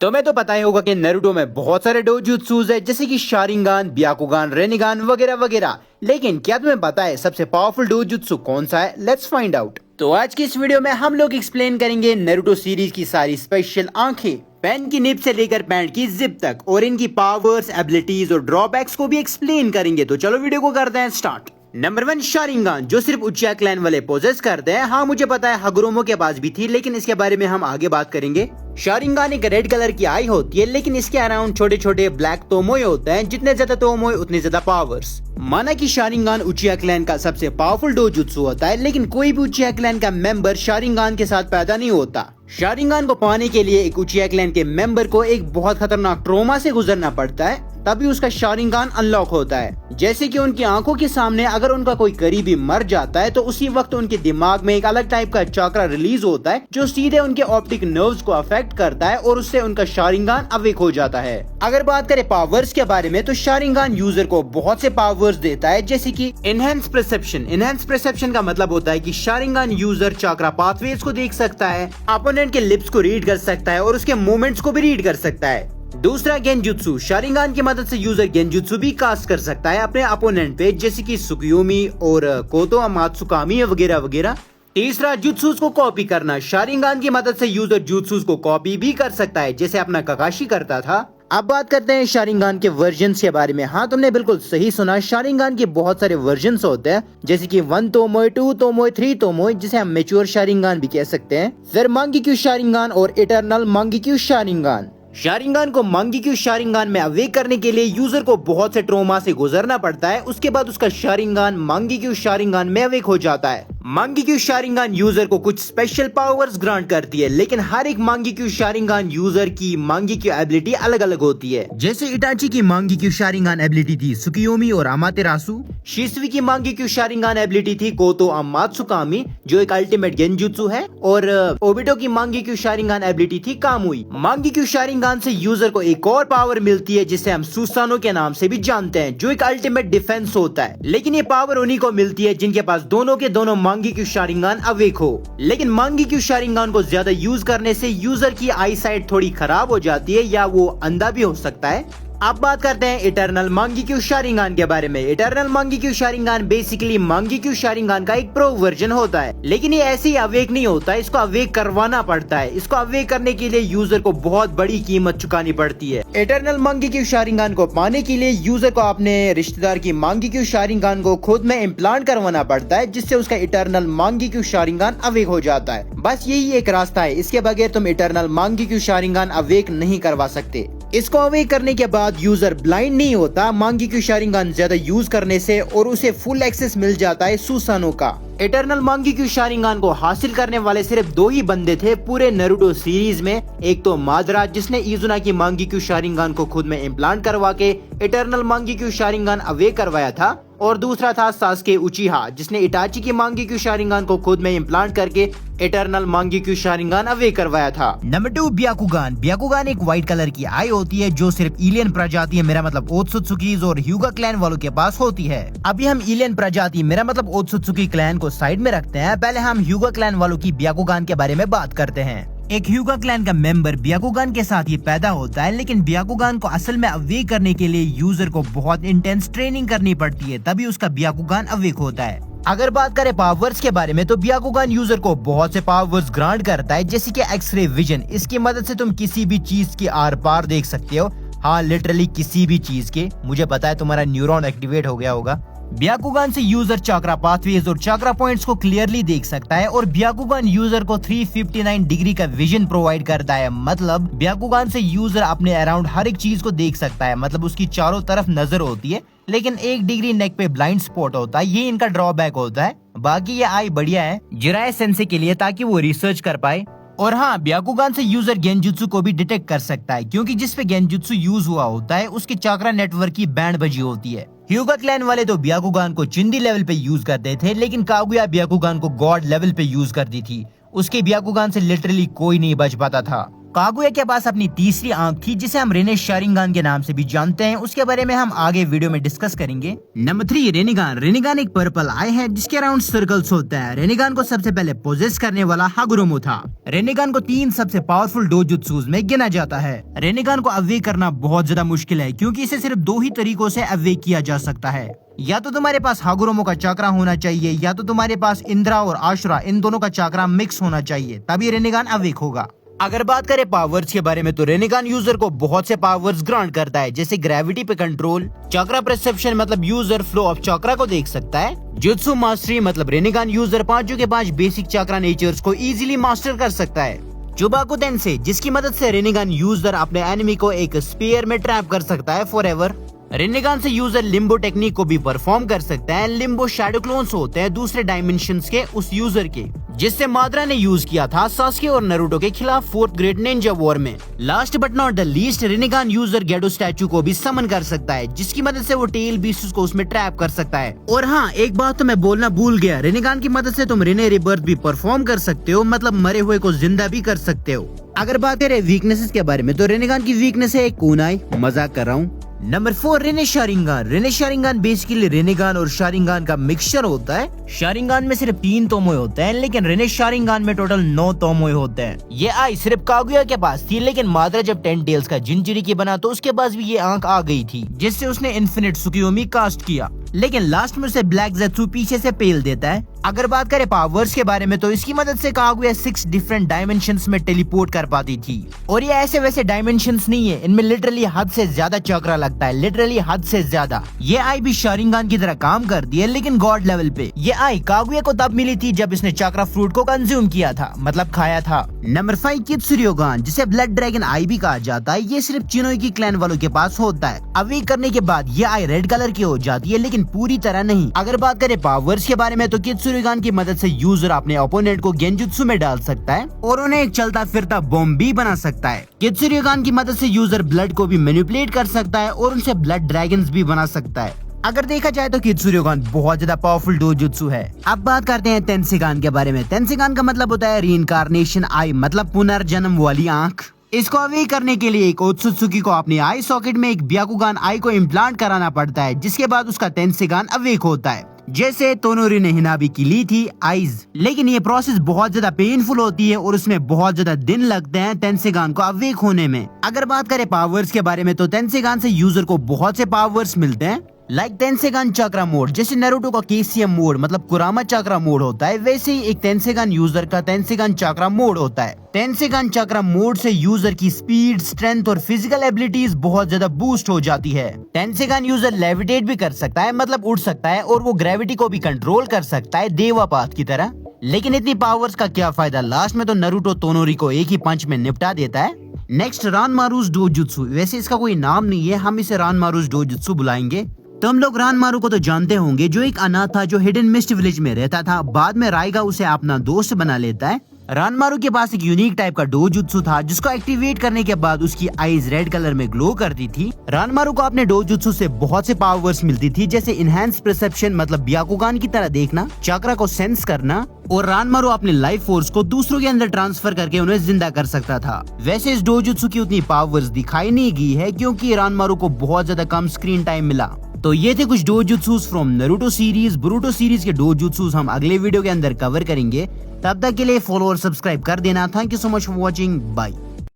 तुम्हें तो पता ही होगा कि नारुतो में बहुत सारे डोजुत्सुज है, जैसे कि शारिंगान, ब्याकुगान, रेनिगान वगैरह वगैरह। लेकिन क्या तुम्हें पता है सबसे पावरफुल डोजुत्सु कौन सा है? Let's find out. तो आज की इस वीडियो में हम लोग एक्सप्लेन करेंगे नारुतो सीरीज की सारी स्पेशल आंखें, पेन की निब से लेकर पैंट की जिप तक, और इनकी पावर्स, एबिलिटीज और ड्रॉबैक्स को भी एक्सप्लेन करेंगे। तो चलो वीडियो को करते हैं स्टार्ट। नंबर 1 शारिंगान, जो सिर्फ उचिया क्लैन वाले पोजेस करते हैं। हाँ मुझे पता है हगुरोमो के पास भी थी, लेकिन इसके बारे में हम आगे बात करेंगे। शारिंगान एक रेड कलर की आई होती है, लेकिन इसके अराउंड छोटे छोटे ब्लैक तोमोए होते हैं। जितने ज्यादा तोमोए उतने ज्यादा पावर्स। माना कि शारिंगान उचिया क्लैन का सबसे पावरफुल डोजुत्सु होता है, लेकिन कोई भी उचिया क्लैन का मेंबर शारिंगान के साथ पैदा नहीं होता। शारिंगान को पाने के लिए एक उचिया क्लैन के मेंबर को एक बहुत खतरनाक ट्रोमा से गुजरना पड़ता है, तभी उसका शारिंगान अनलॉक होता है। जैसे कि उनकी आंखों के सामने अगर उनका कोई करीबी मर जाता है, तो उसी वक्त उनके दिमाग में एक अलग टाइप का चक्रा रिलीज होता है, जो सीधे उनके ऑप्टिक नर्व्स को अफेक्ट करता है और उससे उनका शारिंगान अवेक हो जाता है। अगर बात करें पावर्स के बारे में, तो शारिंगान यूजर को बहुत से पावर्स देता है, जैसे कि एनहेंस परसेप्शन। एनहेंस परसेप्शन का मतलब होता है कि शारिंगान यूजर चक्रा पाथवेज को देख सकता है, अपोनेंट के लिप्स को रीड कर सकता है और उसके मूवमेंट्स को भी रीड कर सकता है। दूसरा गेंजुत्सु, शारिंगान की मदद से यूजर गेंजुत्सु भी कास्ट कर सकता है अपने अपोनेंट पे, जैसे कि सुकुयोमी और कोतो अमात्सुकामी वगैरह वगैरह। तीसरा जुत्सुस को कॉपी करना, शारिंगान की मदद से यूजर जुत्सुस को कॉपी भी कर सकता है, जैसे अपना काकाशी करता था। अब बात करते हैं शारिंगान के वर्जन्स के बारे में। हाँ तुमने बिल्कुल सही सुना, शारिंगान के बहुत सारे वर्जन्स होते हैं, जैसे कि 1 तोमोए, 2 तोमोए, 3 तोमोए, जिसे हम मैच्योर शारिंगान भी कह सकते हैं। फिर मांगीक्यू शारिंगान और इटर्नल मांगीक्यू शारिंगान। शारिंगान को मांगीक्यू शारिंगान में अवेक करने के लिए यूजर को बहुत से ट्रोमा से गुजरना पड़ता है, उसके बाद उसका शारिंगान मांगीक्यू शारिंगान में अवेक हो जाता है। मांगीक्यू शारिंगान यूजर को कुछ स्पेशल पावर्स ग्रांट करती है, लेकिन हर एक मांगीक्यू शारिंगान यूजर की मांगीक्यू एबिलिटी अलग अलग होती है। जैसे इटाची की मांगीक्यू शारिंगान एबिलिटी थी सुकुयोमी और अमातेरासु। शिसुई की मांगीक्यू शारिंगान एबिलिटी थी कोतो अमात्सुकामी, जो एक अल्टीमेट गेंजुत्सु है, और ओबिटो की मांगीक्यू शारिंगान एबिलिटी थी कामुई। मांगीक्यू शारिंगान से यूजर को एक और पावर मिलती है, जिसे हम सुसानो के नाम से भी जानते हैं, जो एक अल्टीमेट डिफेंस होता है। लेकिन ये पावर उन्हीं को मिलती है जिनके पास दोनों के दोनों मांगीक्यू शारिंगान अवेक हो। लेकिन मांगीक्यू शारिंगान को ज्यादा यूज करने से यूजर की आई साइट थोड़ी खराब हो जाती है, या वो अंधा भी हो सकता है। अब बात करते हैं इटर्नल मांगीक्यू शारिंगान के बारे में। इटर्नल मांगीक्यू शारिंगान बेसिकली मांगीक्यू शारिंगान का एक प्रो वर्जन होता है, लेकिन ये ऐसे ही अवेक नहीं होता, इसको अवेक करवाना पड़ता है। इसको अवेक करने के लिए यूजर को बहुत बड़ी कीमत चुकानी पड़ती है। इटर्नल मांगीक्यू शारिंगान को पाने के लिए यूजर को अपने रिश्तेदार की मांगीक्यू शारिंगान को खुद में इम्प्लांट करवाना पड़ता है, जिससे उसका इटर्नल मांगीक्यू शारिंगान अवेक हो जाता है। बस यही एक रास्ता है, इसके बगैर तुम इटर्नल मांगीक्यू शारिंगान अवेक नहीं करवा सकते। इसको अवेक करने के बाद यूजर ब्लाइंड नहीं होता मांगीक्यू शारिंगान ज्यादा यूज करने से, और उसे फुल एक्सेस मिल जाता है सुसानो का। इटर्नल मांगीक्यू शारिंगान को हासिल करने वाले सिर्फ 2 ही बंदे थे पूरे नारुतो सीरीज में। एक तो मादरा, जिसने इजुना की मांगीक्यू शारिंगान को खुद में इम्प्लांट करवा के इटर्नल मांगीक्यू शारिंगान अवेक करवाया था, और दूसरा था सासुके उचिहा, जिसने इटाची की मांगीक्यू शारिंगान को खुद में इम्प्लांट करके इटर्नल मांगीक्यू शारिंगान अवेक करवाया था। नंबर 2 ब्याकुगान। ब्याकुगान एक व्हाइट कलर की आई होती है, जो सिर्फ एलियन प्रजाति, मेरा मतलब ओत्सुत्सुकीज और ह्यूगा क्लैन वालों के पास होती है। अभी हम एलियन प्रजाति, मेरा मतलब ओत्सुत्सुकी क्लैन को साइड में रखते हैं। पहले हम ह्यूगा क्लैन वालों की ब्याकुगान के बारे में बात करते हैं। एक ह्यूगा क्लैन का मेंबर ब्याकुगान के साथ ही पैदा होता है, लेकिन ब्याकुगान को असल में अवेक करने के लिए यूजर को बहुत इंटेंस ट्रेनिंग करनी पड़ती है, तभी उसका ब्याकुगान अवेक होता है। अगर बात करें पावर्स के बारे में, तो ब्याकुगान यूजर को बहुत से पावर्स ग्रांट करता है, जैसे कि एक्सरे विजन। इसकी मदद से तुम किसी भी चीज की आर पार देख सकते हो। हाँ लिटरली किसी भी चीज के। मुझे पता है तुम्हारा न्यूरॉन एक्टिवेट हो गया होगा। ब्याकुगान से यूजर चक्रा पाथवेज और चक्रा पॉइंट्स को क्लियरली देख सकता है, और ब्याकुगान यूजर को 359 डिग्री का विजन प्रोवाइड करता है। मतलब ब्याकुगान से यूजर अपने अराउंड हर एक चीज को देख सकता है, मतलब उसकी चारों तरफ नजर होती है, लेकिन 1 डिग्री नेक पे ब्लाइंड स्पॉट होता है। ये इनका ड्रॉबैक होता है। बाकी ये आई बढ़िया है जिराए सेंसे के लिए, ताकि वो रिसर्च कर पाए। और हाँ, ब्याकुगान से यूजर गेंजुत्सु को भी डिटेक्ट कर सकता है, क्योंकि जिस पे गेंजुत्सु यूज हुआ होता है उसके चक्रा नेटवर्क की बैंड बजी होती है। ह्यूगा क्लैन वाले तो ब्याकुगान को चिंदी लेवल पे यूज करते थे, लेकिन कागुया ब्याकुगान को गॉड लेवल पे यूज करती थी। उसके ब्याकुगान से लिटरली कोई नहीं बच पाता था। कागुया के पास अपनी तीसरी आंख थी जिसे हम रेने शारिंगान के नाम से भी जानते हैं। उसके बारे में हम आगे वीडियो में डिस्कस करेंगे। नंबर 3 रेनिगान। रेनिगान एक पर्पल आई है जिसके अराउंड सर्कल्स होता है। रेनिगान को सबसे पहले पोजेस करने वाला हागुरोमो था। रेनिगान को 3 सबसे पावरफुल डोजुत्सुस में गिना जाता है। रेनिगान को अवेक करना बहुत ज्यादा मुश्किल है क्योंकि इसे सिर्फ 2 ही तरीकों से अवेक किया जा सकता है। या तो तुम्हारे पास हागुरोमो का चक्रा होना चाहिए या तो तुम्हारे पास इंद्रा और आशुरा इन दोनों का चक्रा मिक्स होना चाहिए, तभी रेनिगान अवेक होगा। अगर बात करें पावर्स के बारे में तो रेनिगान यूजर को बहुत से पावर्स ग्रांट करता है, जैसे ग्रेविटी पे कंट्रोल, चक्रा परसेप्शन मतलब यूजर फ्लो ऑफ चक्रा को देख सकता है, जुत्सु मास्टरी मतलब रेनिगान यूजर 5 के 5 बेसिक चक्रा नेचर्स को इजीली मास्टर कर सकता है, चुबाकु तेंसे जिसकी मदद से रेनिगान यूजर अपने एनिमी को एक स्पीयर में ट्रैप कर सकता है फॉरएवर। रेनिगान से यूजर लिम्बो टेक्निक को भी परफॉर्म कर सकता है। लिम्बो शैडो क्लोन्स होते हैं दूसरे डायमेंशंस के उस यूजर के, जिससे माद्रा ने यूज किया था सास्के और नारुतो के खिलाफ 4th ग्रेट निंजा वॉर में। Last but not the least Rinnegan user Gedo statue को भी समन कर सकता है जिसकी मदद से वो टेल बीस्ट्स को उसमें ट्रैप कर सकता है। और हाँ, एक बात तो मैं बोलना भूल गया, रेनिगान की मदद से तुम रेने रिबर्थ भी परफॉर्म कर सकते हो, मतलब मरे हुए को जिंदा भी कर सकते हो। अगर बात करें वीकनेसेस के बारे में तो रेनिगान की वीकनेस है एक कुनाई, मजाक कर रहा हूँ। Number 4 Rinne Sharingan. Rinne Sharingan basically Rinnegan और शारिंगान का मिक्सचर होता है। शारिंगान में सिर्फ 3 तोमोए होते हैं लेकिन रेने शारिंगान में टोटल 9 तोमोए होते हैं। ये आई सिर्फ कागुया के पास थी, लेकिन माद्रा जब 10 टेल्स का जिंजुरी की बना तो उसके पास भी ये आंख आ गई थी जिससे उसने इन्फिनिट सुकियोमी कास्ट किया, लेकिन लास्ट में उसे ब्लैक ज़ेत्सु पीछे से पेल देता है। अगर बात करें पावर्स के बारे में तो इसकी मदद से कागुया 6 डिफरेंट डायमेंशंस में टेलीपोर्ट कर पाती थी। और ये ऐसे वैसे डायमेंशंस नहीं है, इनमें लिटरली हद से ज्यादा चक्रा लगता है, लिटरली हद से ज्यादा। ये आई भी शारिंगान की तरह काम करती है लेकिन गॉड लेवल पे। ये आई कागुया को तब मिली थी जब इसने चक्रा फ्रूट को कंज्यूम किया था, मतलब खाया था। नंबर 5 कित्सुर्योगान, जिसे ब्लड ड्रैगन आई भी कहा जाता है। ये सिर्फ चिनोई क्लैन वालों के पास होता है। अवेक करने के बाद ये आई रेड कलर की हो जाती है लेकिन पूरी तरह नहीं। अगर बात करें पावर्स के बारे में तो कित्सुर्योगान की मदद से यूजर अपने ओपोनेंट को गेंजुत्सु में डाल सकता है और उन्हें एक चलता फिरता बॉम्ब भी बना सकता है। कित्सुर्योगान की मदद से यूजर ब्लड को भी मैनिपुलेट कर सकता है और उनसे ब्लड ड्रैगन्स भी बना सकता है। अगर देखा जाए तो कित्सुर्योगान बहुत ज्यादा पावरफुल डोजुत्सु है। अब बात करते हैं तेंसेगान के बारे में। तेंसेगान का मतलब होता है रीइंकार्नेशन आई, मतलब पुनर्जन्म वाली आंख। इसको अवेक करने के लिए एक ओत्सुत्सुकी को अपने आई सॉकेट में एक ब्याकुगान आई को इम्प्लांट कराना पड़ता है, जिसके बाद उसका तेंसेगान अवेक होता है, जैसे तोनोरी ने हिनाबी की ली थी आईज। लेकिन ये प्रोसेस बहुत ज्यादा पेनफुल होती है और उसमें बहुत ज्यादा दिन लगते हैं तेंसेगान को अवेक होने में। अगर बात करें पावर्स के बारे में तो तेंसेगान से यूजर को बहुत से पावर्स मिलते हैं, लाइक तेंसेगान चक्रा मोड। जैसे नारुतो का केसीएम मोड मतलब कुरामा चक्रा मोड होता है, वैसे ही एक तेंसेगान यूजर का तेंसेगान चक्रा मोड होता है। तेंसेगान चक्रा मोड से यूजर की स्पीड, स्ट्रेंथ और फिजिकल एबिलिटीज बहुत ज्यादा बूस्ट हो जाती है। तेंसेगान यूजर लेविटेट भी कर सकता है, मतलब उड़ सकता है, और वो ग्रेविटी को भी कंट्रोल कर सकता है देवापात की तरह। लेकिन इतनी पावर्स का क्या फायदा, लास्ट में तो नारुतो तोनोरी को एक ही पंच में निपटा देता है। नेक्स्ट रानमारुस डोजुत्सु। वैसे इसका कोई नाम नहीं है, हम इसे रानमारुस डोजुत्सु बुलाएंगे। तो हम लोग रानमारू को तो जानते होंगे, जो एक अनाथ था जो हिडन मिस्ट विलेज में रहता था। बाद में राइगा उसे अपना दोस्त बना लेता है। रानमारू के पास एक यूनिक टाइप का डोजुत्सु था जिसको एक्टिवेट करने के बाद उसकी आईज रेड कलर में ग्लो करती थी। रानमारू को अपने डोजुत्सु से बहुत से पावर्स मिलती थी, जैसे इनहैंस परसेप्शन मतलब ब्याकुगान की तरह देखना, चक्रा को सेंस करना, और रानमारू अपने लाइफ फोर्स को दूसरों के अंदर ट्रांसफर करके उन्हें जिंदा कर सकता था। वैसे इस डोजुत्सु की उतनी पावर्स दिखाई नहीं गई है क्योंकि रानमारू को बहुत ज्यादा कम स्क्रीन टाइम मिला। तो ये थे कुछ dojutsus from Naruto series. Boruto series के डोजुत्सुस हम अगले वीडियो के अंदर कवर करेंगे। तब तक के लिए फॉलो और सब्सक्राइब कर देना। Thank you so much for watching, bye.